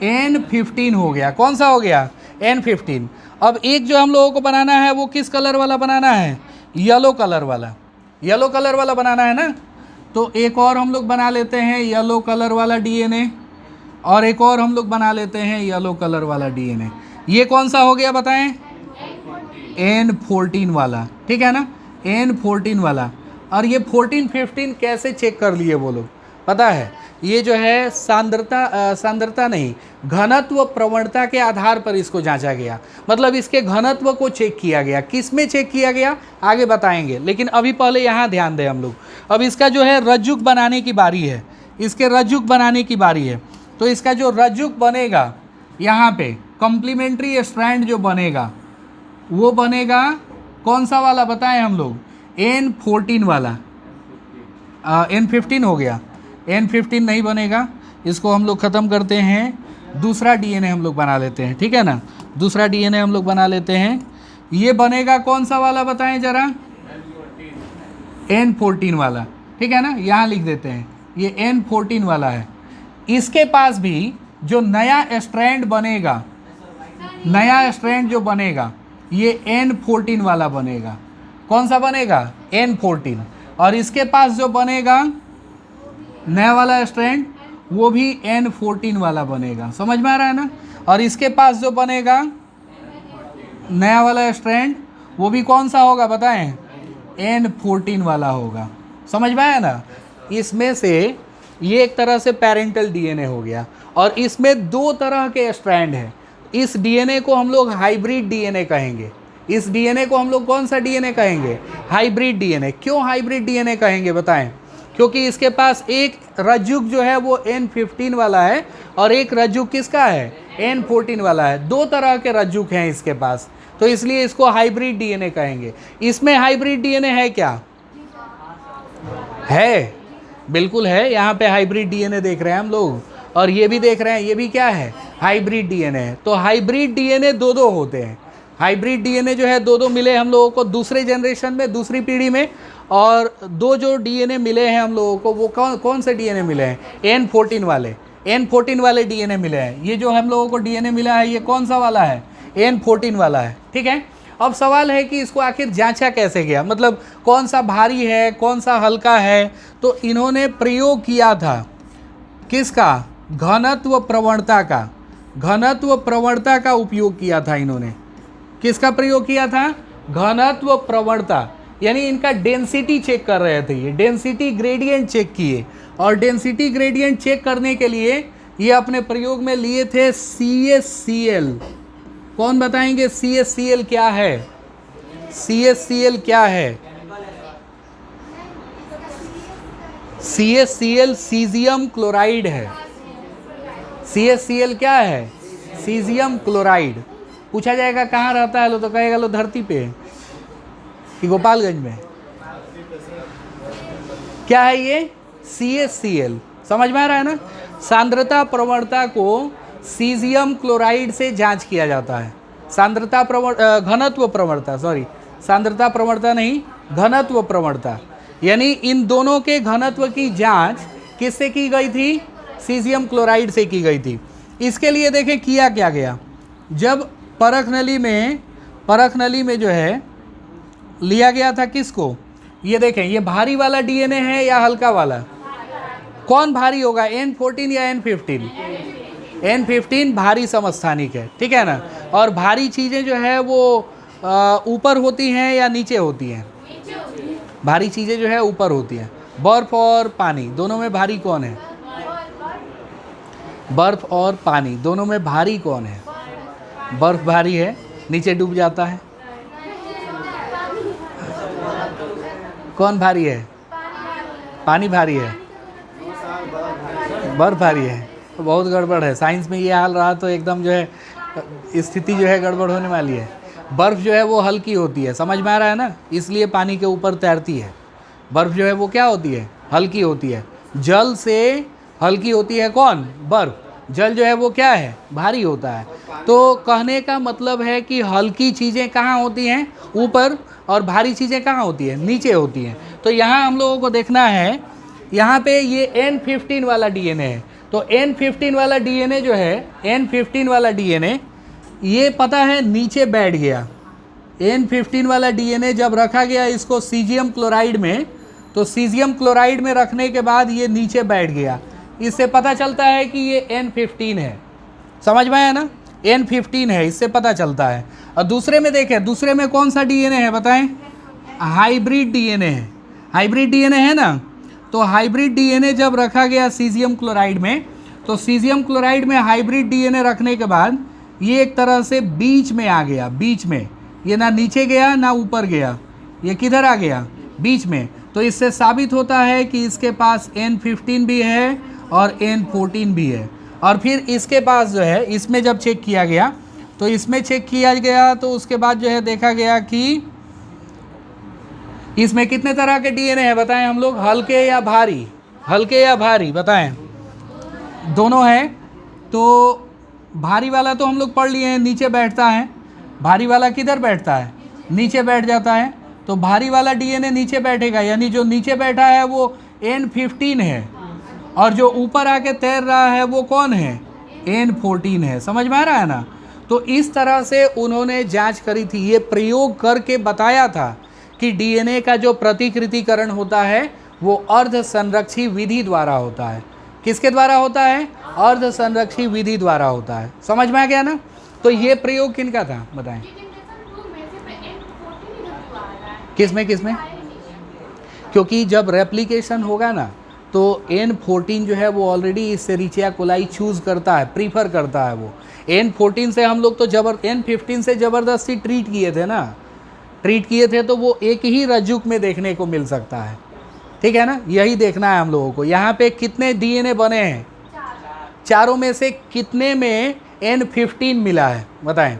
N15 हो गया। कौन सा हो गया, N15। अब एक जो हम लोगों को बनाना है वो किस कलर वाला बनाना है, येलो कलर वाला, येलो कलर वाला बनाना है ना। तो एक और हम लोग बना लेते हैं येलो कलर वाला डीएनए, और एक और हम लोग बना लेते हैं येलो कलर वाला डीएनए। ये कौन सा हो गया बताएं, N14 वाला, ठीक है ना, N14 वाला। और ये 14-15 कैसे चेक कर लिए वो लोग पता है, ये जो है सांद्रता नहीं, घनत्व प्रवणता के आधार पर इसको जांचा गया। मतलब इसके घनत्व को चेक किया गया। किस में चेक किया गया आगे बताएंगे, लेकिन अभी पहले यहाँ ध्यान दें हम लोग। अब इसका जो है रज्जुक बनाने की बारी है, इसके रज्जुक बनाने की बारी है। तो इसका जो रज्जुक बनेगा यहाँ पे कॉम्प्लीमेंट्री स्ट्रैंड जो बनेगा वो बनेगा कौन सा वाला बताएं हम लोग, N14 वाला। N15 हो गया, N15 नहीं बनेगा, इसको हम लोग ख़त्म करते हैं, दूसरा डीएनए हम लोग बना लेते हैं, ठीक है ना। दूसरा डीएनए हम लोग बना लेते हैं, ये बनेगा कौन सा वाला बताएं जरा, N14 वाला, ठीक है ना। यहाँ लिख देते हैं ये N14 वाला है। इसके पास भी जो नया स्ट्रैंड बनेगा, नया स्ट्रैंड जो बनेगा ये N14 वाला बनेगा। कौन सा बनेगा, N14। और इसके पास जो बनेगा नया वाला स्ट्रैंड वो भी N14 वाला बनेगा। समझ में आ रहा है ना। और इसके पास जो बनेगा नया वाला स्ट्रैंड वो भी कौन सा होगा बताएं, N14 वाला होगा। समझ में आया ना। इसमें से ये एक तरह से पेरेंटल डीएनए हो गया, और इसमें दो तरह के स्ट्रैंड हैं। इस डीएनए को हम लोग हाइब्रिड डीएनए कहेंगे। इस डीएनए को हम लोग कौन सा डीएनए कहेंगे, हाइब्रिड डीएनए। क्यों हाइब्रिड डीएनए कहेंगे बताएं, क्योंकि इसके पास एक रज्जुक जो है वो N15 वाला है और एक रज्जुक किसका है, N14 वाला है। दो तरह के रज्जुक हैं इसके पास, तो इसलिए इसको हाइब्रिड डीएनए कहेंगे। इसमें हाइब्रिड डीएनए है क्या, है, बिल्कुल है। यहाँ पे हाइब्रिड डीएनए देख रहे हैं हम लोग, और ये भी देख रहे हैं, ये भी क्या है, हाइब्रिड डीएनए है। तो हाइब्रिड डीएनए दो होते हैं। हाइब्रिड डीएनए जो है दो मिले हम लोगों को दूसरे जनरेशन में, दूसरी पीढ़ी में। और दो जो डीएनए मिले हैं हम लोगों को वो कौन से डीएनए मिले हैं, N14 वाले डीएनए मिले हैं। ये जो हम लोगों को डीएनए मिला है ये कौन सा वाला है, N14 वाला है, ठीक है। अब सवाल है कि इसको आखिर जांचा कैसे गया, मतलब कौन सा भारी है कौन सा हल्का है। तो इन्होंने प्रयोग किया था किसका, घनत्व प्रवणता का, घनत्व प्रवणता का उपयोग किया था इन्होंने। किसका प्रयोग किया था, घनत्व प्रवणता। यानी इनका डेंसिटी चेक कर रहे थे, ये डेंसिटी ग्रेडियंट चेक किए, और डेंसिटी ग्रेडियंट चेक करने के लिए ये अपने प्रयोग में लिए थे CaCl। कौन बताएंगे CaCl क्या है? CaCl क्या है? CaCl सीजियम क्लोराइड है। CaCl क्या है? Caesium chloride. पूछा जाएगा कहाँ रहता है लो, तो कहेगा लो धरती पे कि गोपालगंज में। क्या है ये? CaCl। समझ में आ रहा है ना? सांद्रता प्रवणता को सीजियम क्लोराइड से जांच किया जाता है। सांद्रता घनत्व प्रवणता, सॉरी सांद्रता प्रवणता नहीं, घनत्व प्रवणता, यानी इन दोनों के घनत्व की जांच किससे की गई थी? सीजियम क्लोराइड से की गई थी। इसके लिए देखें किया क्या गया। जब परख नली में जो है लिया गया था किसको? ये देखें, ये भारी वाला डीएनए है या हल्का वाला? कौन भारी होगा, N14 या N15? N15 भारी समस्थानिक है, ठीक है ना। और भारी चीज़ें जो है वो ऊपर होती हैं या नीचे होती हैं? भारी चीज़ें जो है ऊपर होती हैं। बर्फ और पानी दोनों में भारी कौन है? बर्फ और पानी दोनों में भारी कौन है? बर्फ भारी है, नीचे डूब जाता है। कौन भारी है? पानी भारी है, बर्फ भारी है। तो बहुत गड़बड़ है, साइंस में ये हाल रहा तो एकदम जो है स्थिति जो है गड़बड़ होने वाली है। बर्फ़ जो है वो हल्की होती है, समझ में आ रहा है ना, इसलिए पानी के ऊपर तैरती है। बर्फ़ जो है वो क्या होती है? हल्की होती है। जल से हल्की होती है कौन? बर्फ़। जल जो है वो क्या है? भारी होता है। तो कहने का मतलब है कि हल्की चीज़ें कहाँ होती हैं? ऊपर, और भारी चीज़ें कहाँ होती हैं? नीचे होती हैं। तो यहाँ हम लोगों को देखना है, यहाँ पे ये N15 वाला डीएनए है। तो N15 वाला डीएनए जो है, N15 वाला डीएनए ये पता है नीचे बैठ गया। N15 वाला डीएनए जब रखा गया इसको सीजियम क्लोराइड में, तो सीजियम क्लोराइड में रखने के बाद ये नीचे बैठ गया। इससे पता चलता है कि ये N15 है। समझ में आया ना? N15 है, इससे पता चलता है। और दूसरे में देखें, दूसरे में कौन सा डीएनए है बताएं? हाइब्रिड डीएनए है। हाइब्रिड डीएनए है ना। तो हाइब्रिड डीएनए जब रखा गया सीजियम क्लोराइड में, तो सीजियम क्लोराइड में हाइब्रिड डीएनए रखने के बाद ये एक तरह से बीच में आ गया। बीच में, ये ना नीचे गया ना ऊपर गया, ये किधर आ गया? बीच में। तो इससे साबित होता है कि इसके पास N15 भी है और N14 भी है। और फिर इसके पास जो है, इसमें जब चेक किया गया, तो इसमें चेक किया गया तो उसके बाद जो है देखा गया कि इसमें कितने तरह के डीएनए हैं बताएं हम लोग? हल्के या भारी? हल्के या भारी बताएं? दोनों हैं। तो भारी वाला तो हम लोग पढ़ लिए हैं, नीचे बैठता है। भारी वाला किधर बैठता है? नीचे बैठ जाता है। तो भारी वाला डीएनए नीचे बैठेगा, यानी जो नीचे बैठा है वो N15 है, और जो ऊपर आके तैर रहा है वो कौन है? N14 है। समझ में आ रहा है ना? तो इस तरह से उन्होंने जांच करी थी, ये प्रयोग करके बताया था कि डीएनए का जो प्रतिकृतिकरण होता है वो अर्ध संरक्षी विधि द्वारा होता है। किसके द्वारा होता है? अर्ध संरक्षी विधि द्वारा होता है। समझ में आ गया ना? तो ये प्रयोग किनका था बताएं? किसमें किसमें? क्योंकि जब रेप्लिकेशन होगा ना तो N14 जो है वो ऑलरेडी इसेरिचिया कोलाई चूज़ करता है, प्रीफर करता है वो। N14 से हम लोग तो N15 से ज़बरदस्ती ट्रीट किए थे ना, ट्रीट किए थे, तो वो एक ही रज्जुक में देखने को मिल सकता है। ठीक है ना? यही देखना है हम लोगों को। यहाँ पे कितने डीएनए बने हैं? चारों में से कितने में N15 मिला है बताएं?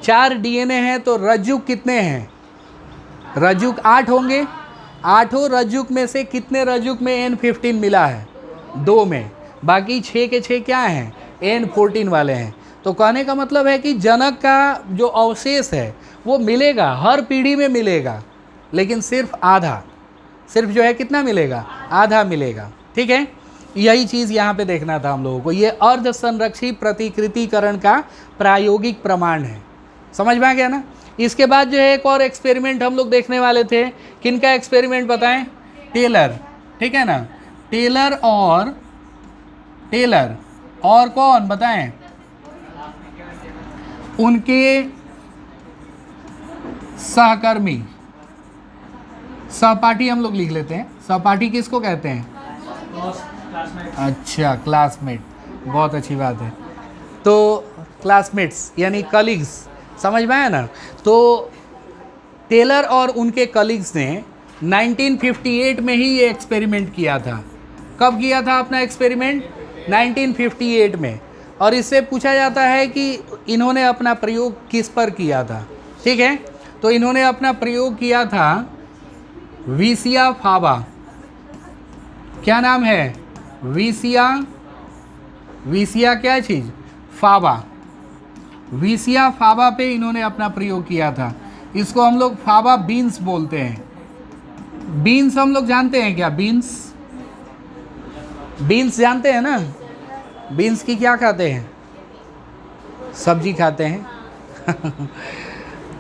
4 डीएनए हैं, तो रज्जुक कितने हैं? रज्जुक 8 होंगे। 8 रज्जुक में से कितने रज्जुक में N15 मिला है? 2 में। बाकी 6 के 6 क्या हैं? N14 वाले हैं। तो कहने का मतलब है कि जनक का जो अवशेष है वो मिलेगा, हर पीढ़ी में मिलेगा, लेकिन सिर्फ आधा, सिर्फ जो है कितना मिलेगा? आधा मिलेगा। ठीक है, यही चीज़ यहाँ पे देखना था हम लोगों को। ये अर्ध संरक्षी प्रतिकृतिकरण का प्रायोगिक प्रमाण है। समझ में आ गया ना? इसके बाद जो है एक और एक्सपेरिमेंट हम लोग देखने वाले थे। किनका एक्सपेरिमेंट बताएं? टेलर। ठीक है ना? टेलर और कौन बताएं? उनके सहकर्मी। सहपाठी हम लोग लिख लेते हैं। सहपाठी किसको कहते हैं? अच्छा, क्लासमेट, बहुत अच्छी बात है। तो क्लासमेट्स यानी कलीग्स, समझ में आया ना। तो टेलर और उनके कलीग्स ने 1958 में ही ये एक्सपेरिमेंट किया था। कब किया था अपना एक्सपेरिमेंट? 1958 में। और इससे पूछा जाता है कि इन्होंने अपना प्रयोग किस पर किया था। ठीक है, तो इन्होंने अपना प्रयोग किया था विसिया फाबा। क्या नाम है? विसिया क्या चीज़? फाबा। विसिया फाबा पे इन्होंने अपना प्रयोग किया था। इसको हम लोग फाबा बीन्स बोलते हैं। बीन्स हम लोग जानते हैं क्या? बीन्स जानते हैं ना? बीन्स की क्या खाते हैं? सब्जी खाते हैं।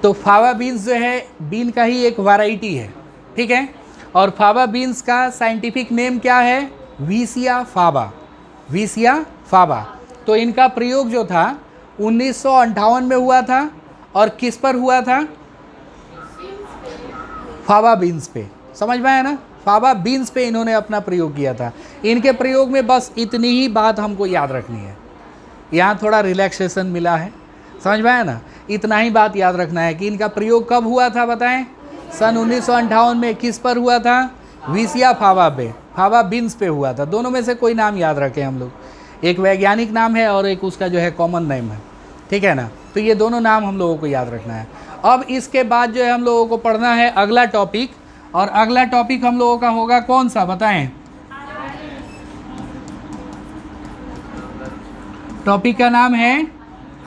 तो फावा बीन्स जो है, बीन का ही एक वैरायटी है। ठीक है, और फावा बीन्स का साइंटिफिक नेम क्या है? विसिया फाबा। विसिया फाबा। तो इनका प्रयोग जो था 1958 में हुआ था। और किस पर हुआ था? फावा बीन्स पे। समझ में आया ना? फावा बीन्स पे इन्होंने अपना प्रयोग किया था। इनके प्रयोग में बस इतनी ही बात हमको याद रखनी है। यहाँ थोड़ा रिलैक्सेशन मिला है, समझ में आया ना? इतना ही बात याद रखना है कि इनका प्रयोग कब हुआ था बताएं? सन 1958 में। किस पर हुआ था? विसिया फावा पे, फावा बीन्स पे हुआ था। दोनों में से कोई नाम याद रखें हम लोग। एक वैज्ञानिक नाम है और एक उसका जो है कॉमन नेम है। ठीक है ना? तो ये दोनों नाम हम लोगों को याद रखना है। अब इसके बाद जो है हम लोगों को पढ़ना है अगला टॉपिक। और अगला टॉपिक हम लोगों का होगा कौन सा बताएं? टॉपिक का नाम है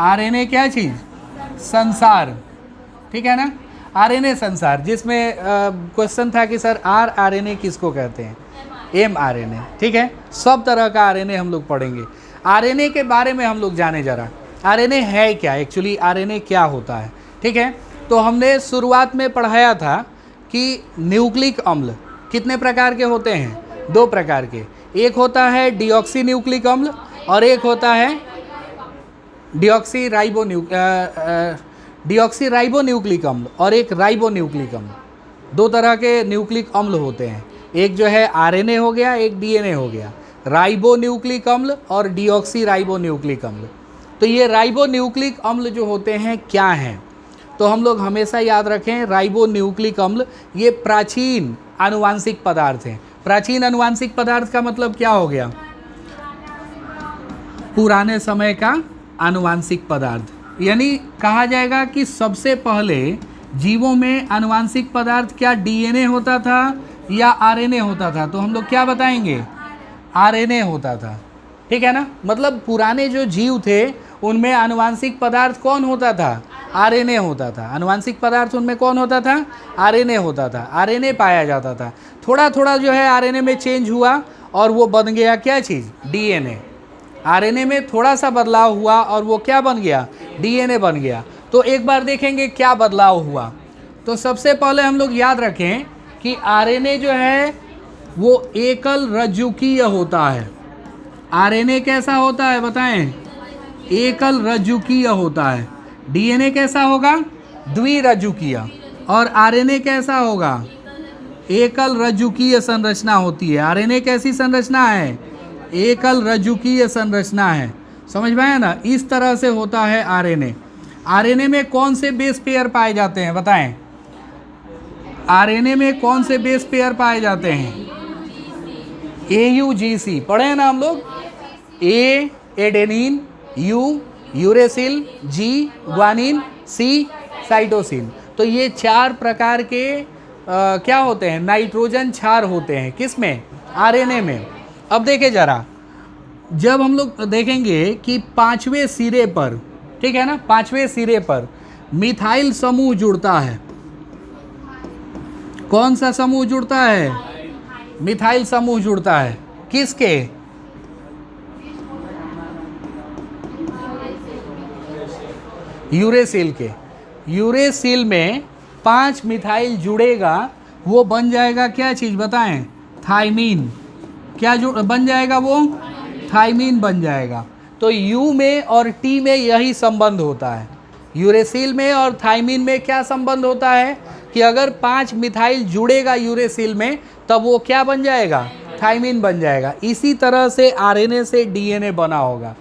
आरएनए क्या चीज़? संसार। ठीक है ना? आरएनए संसार, जिसमें क्वेश्चन था कि सर आरएनए किसको कहते हैं? एमआरएनए। ठीक है, सब तरह का आरएनए हम लोग पढ़ेंगे। आरएनए के बारे में हम लोग जाने जरा। आरएनए है क्या? एक्चुअली आरएनए क्या होता है? ठीक है, तो हमने शुरुआत में पढ़ाया था कि न्यूक्लिक अम्ल कितने प्रकार के होते हैं? 2 प्रकार के। एक होता है डिऑक्सी न्यूक्लिक अम्ल और एक होता है डिऑक्सी राइबोन्यूक्लिक अम्ल और एक राइबोन्यूक्लिक अम्ल। 2 तरह के न्यूक्लिक अम्ल होते हैं। एक जो है आरएनए हो गया, एक डीएनए हो गया। राइबोन्यूक्लिक अम्ल और डिऑक्सी राइबोन्यूक्लिक अम्ल। तो ये राइबोन्यूक्लिक अम्ल जो होते हैं क्या हैं? तो हम लोग हमेशा याद रखें, राइबोन्यूक्लिक अम्ल ये प्राचीन आनुवांशिक पदार्थ हैं। प्राचीन आनुवांशिक पदार्थ का मतलब क्या हो गया? पुराने समय का आनुवांशिक पदार्थ। यानी कहा जाएगा कि सबसे पहले जीवों में आनुवांशिक पदार्थ क्या डीएनए होता था या आरएनए होता था? तो हम लोग क्या बताएंगे? आरएनए होता था। ठीक है ना? मतलब पुराने जो जीव थे उनमें आनुवांशिक पदार्थ कौन होता था? आरएनए होता था। आनुवांशिक पदार्थ उनमें कौन होता था? आरएनए होता था। आरएनए पाया जाता था। थोड़ा थोड़ा जो है आरएनए में चेंज हुआ और वो बन गया क्या चीज़? डीएनए। आरएनए में थोड़ा सा बदलाव हुआ और वो क्या बन गया? डीएनए बन गया। तो एक बार देखेंगे क्या बदलाव हुआ। तो सबसे पहले हम लोग याद रखें कि आरएनए जो है वो एकल रज्जुकीय होता है। आरएनए कैसा होता है बताएं? एकल रज्जुकीय होता है। डीएनए कैसा होगा? द्विरज्जुकीय। और आरएनए कैसा होगा? एकल रज्जुकीय संरचना होती है। आरएनए कैसी संरचना है? एकल रज्जुकीय संरचना है। समझ में आया ना? इस तरह से होता है आरएनए। आरएनए में कौन से बेस पेयर पाए जाते हैं बताएं? आरएनए में कौन से बेस पेयर पाए जाते हैं? AUGC पढ़े हैं ना हम लोग? A adenine, U uracil, G guanine, C cytosine. तो ये 4 प्रकार के क्या होते हैं? नाइट्रोजन क्षार होते हैं। किस में? आरएनए में। अब देखें जरा, जब हम लोग देखेंगे कि 5वें सिरे पर, ठीक है ना, 5वें सिरे पर मिथाइल समूह जुड़ता है। कौन सा समूह जुड़ता है? मिथाइल समूह जुड़ता है। किसके? यूरेसिल के। यूरेसिल में 5 मिथाइल जुड़ेगा, वो बन जाएगा क्या चीज़ बताएं? थाइमीन। क्या बन जाएगा वो? थाइमीन बन जाएगा। तो यू में और टी में यही संबंध होता है। यूरेसिल में और थाइमीन में क्या संबंध होता है? कि कि अगर 5 मिथाइल जुड़ेगा यूरेसिल में तब वो क्या बन जाएगा, थाइमिन बन जाएगा। इसी तरह से आरएनए से डीएनए बना होगा।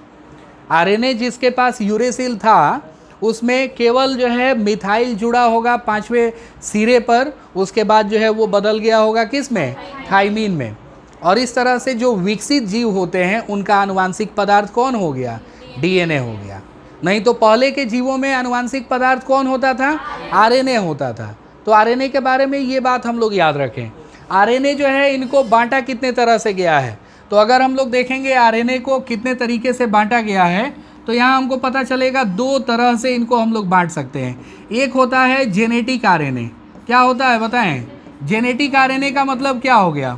आरएनए जिसके पास यूरेसिल था उसमें केवल जो है मिथाइल जुड़ा होगा 5वें सिरे पर, उसके बाद जो है वो बदल गया होगा किस में, थाइमीन में। और इस तरह से जो विकसित जीव होते हैं उनका आनुवांशिक पदार्थ कौन हो गया, डीएनए हो गया। नहीं तो पहले के जीवों में आनुवांशिक पदार्थ कौन होता था, आरएनए होता था। तो आरएनए के बारे में ये बात हम लोग याद रखें। आरएनए जो है इनको बांटा कितने तरह से गया है, तो अगर हम लोग देखेंगे आरएनए को कितने तरीके से बांटा गया है तो यहाँ हमको पता चलेगा 2 तरह से इनको हम लोग बांट सकते हैं। एक होता है जेनेटिक आरएनए। क्या होता है बताएं, जेनेटिक आरएनए का मतलब क्या हो गया,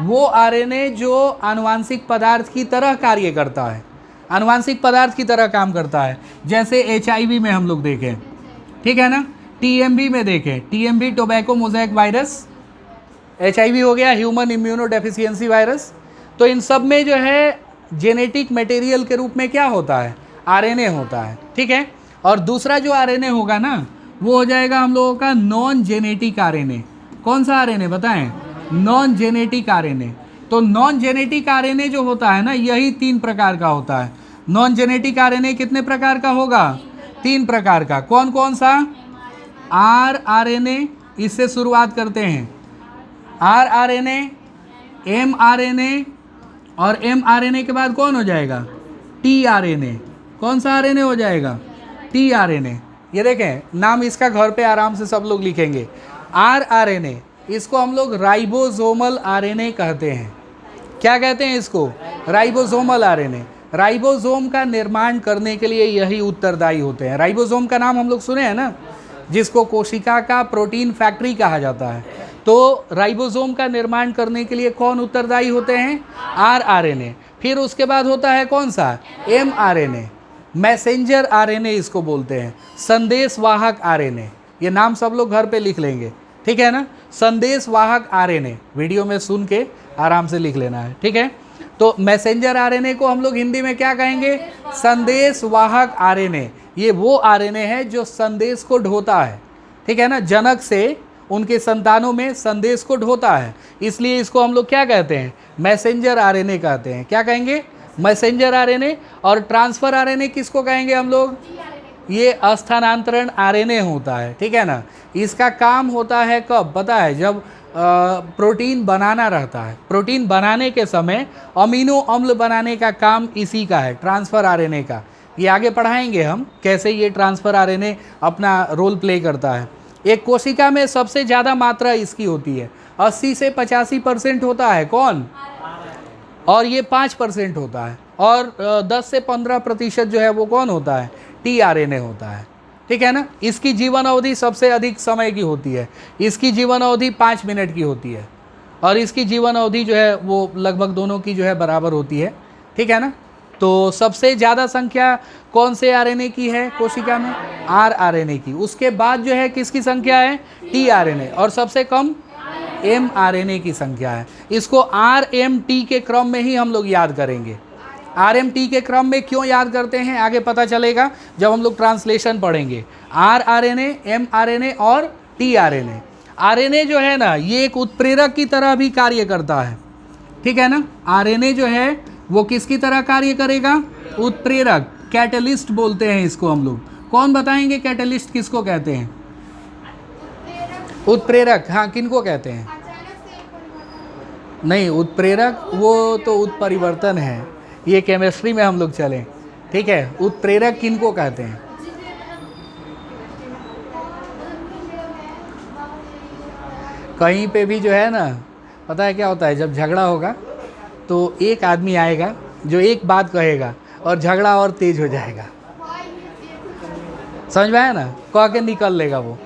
वो आरएनए जो आनुवांशिक पदार्थ की तरह कार्य करता है, आनुवांशिक पदार्थ की तरह काम करता है। जैसे एचआईवी में हम लोग देखें, ठीक है ना, टीएमबी में देखें, TMB tobacco mosaic virus, HIV हो गया ह्यूमन इम्यूनो डेफिशिएंसी वायरस। तो इन सब में जो है जेनेटिक मटेरियल के रूप में क्या होता है, आरएनए होता है, ठीक है। और दूसरा जो आरएनए होगा ना वो हो जाएगा हम लोगों का नॉन जेनेटिक आरएनए। कौन सा आरएनए बताएं, नॉन जेनेटिक आरएनए। तो नॉन जेनेटिक आरएनए जो होता है ना यही 3 प्रकार का होता है। नॉन जेनेटिक आरएनए कितने प्रकार का होगा, 3 प्रकार का। कौन कौन सा, आरआरएनए, इससे शुरुआत करते हैं, आरआरएनए, एमआरएनए, और एमआरएनए के बाद कौन हो जाएगा, टीआरएनए। कौन सा आरएनए हो जाएगा, टीआरएनए। ये देखें नाम इसका घर पे आराम से सब लोग लिखेंगे। आरआरएनए इसको हम लोग राइबोसोमल आरएनए कहते हैं। क्या कहते हैं इसको, राइबोसोमल आरएनए। राइबोसोम का निर्माण करने के लिए यही उत्तरदायी होते हैं। राइबोसोम का नाम हम लोग सुने हैं ना, जिसको कोशिका का प्रोटीन फैक्ट्री कहा जाता है। तो राइबोसोम का निर्माण करने के लिए कौन उत्तरदायी होते हैं, आरआरएनए। फिर उसके बाद होता है कौन सा, एमआरएनए, मैसेंजर आरएनए इसको बोलते हैं, संदेशवाहक आरएनए। ये नाम सब लोग घर पे लिख लेंगे, ठीक है ना, संदेशवाहक आरएनए। वीडियो में सुन के आराम से लिख लेना है, ठीक है। तो मैसेंजर आरएनए को हम लोग हिंदी में क्या कहेंगे, संदेशवाहक आरएनए। ये वो आरएनए है जो संदेश को ढोता है, ठीक है ना, जनक से उनके संतानों में संदेश को ढोता है, इसलिए इसको हम लोग क्या कहते हैं, मैसेंजर आरएनए कहते हैं। क्या कहेंगे, मैसेंजर आरएनए। और ट्रांसफर आरएनए किसको कहेंगे हम लोग, ये स्थानांतरण आरएनए होता है, ठीक है ना। इसका काम होता है कब पता है, जब प्रोटीन बनाना रहता है। प्रोटीन बनाने के समय अमीनो अम्ल बनाने का काम इसी का है, ट्रांसफर आरएनए का। ये आगे पढ़ाएंगे हम कैसे ये ट्रांसफर आरएनए अपना रोल प्ले करता है। एक कोशिका में सबसे ज़्यादा मात्रा इसकी होती है, 80 से 85% होता है कौन, और ये 5% होता है। और 10 से 15% जो है वो कौन होता है, टीआरएनए होता है, ठीक है ना। इसकी जीवन अवधि सबसे अधिक समय की होती है, इसकी जीवन अवधि 5 मिनट की होती है, और इसकी जीवन अवधि जो है वो लगभग दोनों की जो है बराबर होती है, ठीक है ना। तो सबसे ज़्यादा संख्या कौन से आरएनए की है कोशिका में, आरआरएनए की। उसके बाद जो है किसकी संख्या है, टीआरएनए, और सबसे कम एमआरएनए की संख्या है। इसको आरएमटी के क्रम में ही हम लोग याद करेंगे। आरएमटी के क्रम में क्यों याद करते हैं आगे पता चलेगा जब हम लोग ट्रांसलेशन पढ़ेंगे। आरआरएनए, एमआरएनए और टीआरएनए। आरएनए जो है ना ये एक उत्प्रेरक की तरह भी कार्य करता है, ठीक है ना। आरएनए जो है वो किसकी तरह कार्य करेगा, उत्प्रेरक, कैटलिस्ट बोलते हैं इसको हम लोग। कौन बताएंगे कैटलिस्ट किसको कहते हैं, उत्प्रेरक, हाँ किनको कहते हैं, नहीं उत्प्रेरक वो तो उत्परिवर्तन है, ये केमिस्ट्री में हम लोग चलें, ठीक है। उत्प्रेरक किनको कहते हैं, कहीं पे भी जो है ना पता है क्या होता है, जब झगड़ा होगा तो एक आदमी आएगा जो एक बात कहेगा और झगड़ा और तेज हो जाएगा, समझ में आया ना, कह के निकल लेगा वो।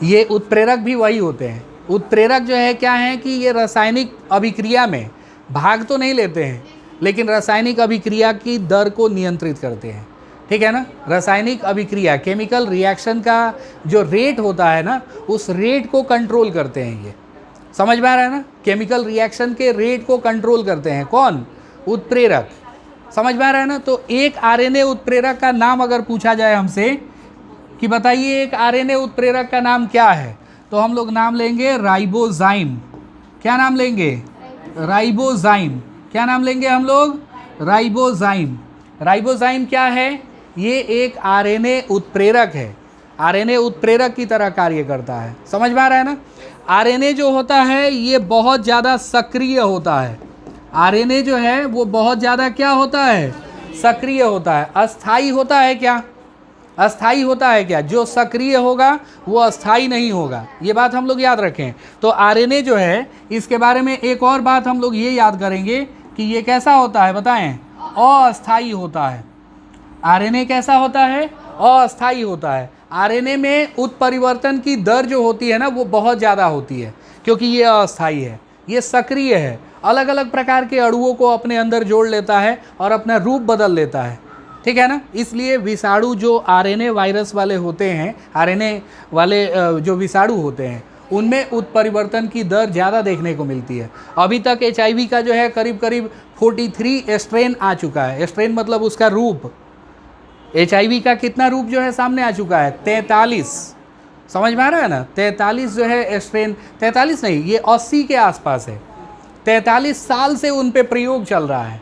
ये उत्प्रेरक भी वही होते हैं। उत्प्रेरक जो है क्या है कि ये रासायनिक अभिक्रिया में भाग तो नहीं लेते हैं लेकिन रासायनिक अभिक्रिया की दर को नियंत्रित करते हैं, ठीक है ना। रासायनिक अभिक्रिया, केमिकल रिएक्शन का जो रेट होता है ना उस रेट को कंट्रोल करते हैं। ये समझ में आ रहा है ना, केमिकल रिएक्शन के रेट को कंट्रोल करते हैं कौन, उत्प्रेरक। समझ में आ रहा है ना। तो एक आरएनए उत्प्रेरक का नाम अगर पूछा जाए हमसे कि बताइए एक आरएनए उत्प्रेरक का नाम क्या है, तो हम लोग नाम लेंगे राइबोजाइम। क्या नाम लेंगे? राइबोजाइम। क्या नाम लेंगे हम लोग? राइबोजाइम। राइबोजाइम क्या है? ये एक आरएनए उत्प्रेरक है, आरएनए उत्प्रेरक की तरह कार्य करता है। समझ में आ रहा है ना? आरएनए जो होता है ये बहुत ज़्यादा सक्रिय होता है। आरएनए जो है वो बहुत ज़्यादा क्या होता है? सक्रिय होता है। अस्थाई होता है क्या? अस्थाई होता है क्या? जो सक्रिय होगा वो अस्थाई नहीं होगा, ये बात हम लोग याद रखें। तो आरएनए जो है इसके बारे में एक और बात हम लोग ये याद करेंगे कि ये कैसा होता है बताएं? अस्थाई होता है। आरएनए कैसा होता है? अस्थाई होता है। आरएनए में उत्परिवर्तन की दर जो होती है ना वो बहुत ज़्यादा होती है, क्योंकि ये अस्थाई है, ये सक्रिय है, अलग अलग प्रकार के अणुओं को अपने अंदर जोड़ लेता है और अपना रूप बदल लेता है। ठीक है ना? इसलिए विषाणु जो आरएनए वायरस वाले होते हैं, आरएनए वाले जो विषाणु होते हैं उनमें उत्परिवर्तन की दर ज़्यादा देखने को मिलती है। अभी तक HIV का जो है करीब करीब 43 स्ट्रेन आ चुका है। स्ट्रेन मतलब उसका रूप। HIV का कितना रूप जो है सामने आ चुका है? 43। समझ में आ रहा है ना? 43 जो है स्ट्रेन, 43 नहीं, ये 80 के आसपास है। 43 साल से उन पे प्रयोग चल रहा है,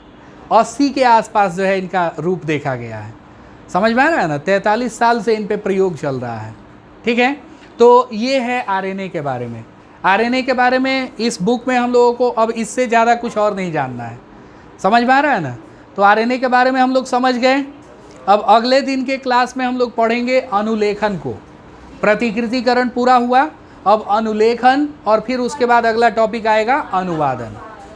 80 के आसपास जो है इनका रूप देखा गया है। समझ में आ रहा है ना? 43 साल से इन पे प्रयोग चल रहा है। ठीक है, तो ये है आरएनए के बारे में। आरएनए के बारे में इस बुक में हम लोगों को अब इससे ज़्यादा कुछ और नहीं जानना है। समझ में आ रहा है ना? तो आरएनए के बारे में हम लोग समझ गए। अब अगले दिन के क्लास में हम लोग पढ़ेंगे अनुलेखन को। प्रतिकृतिकरण पूरा हुआ, अब अनुलेखन, और फिर उसके बाद अगला टॉपिक आएगा अनुवादन।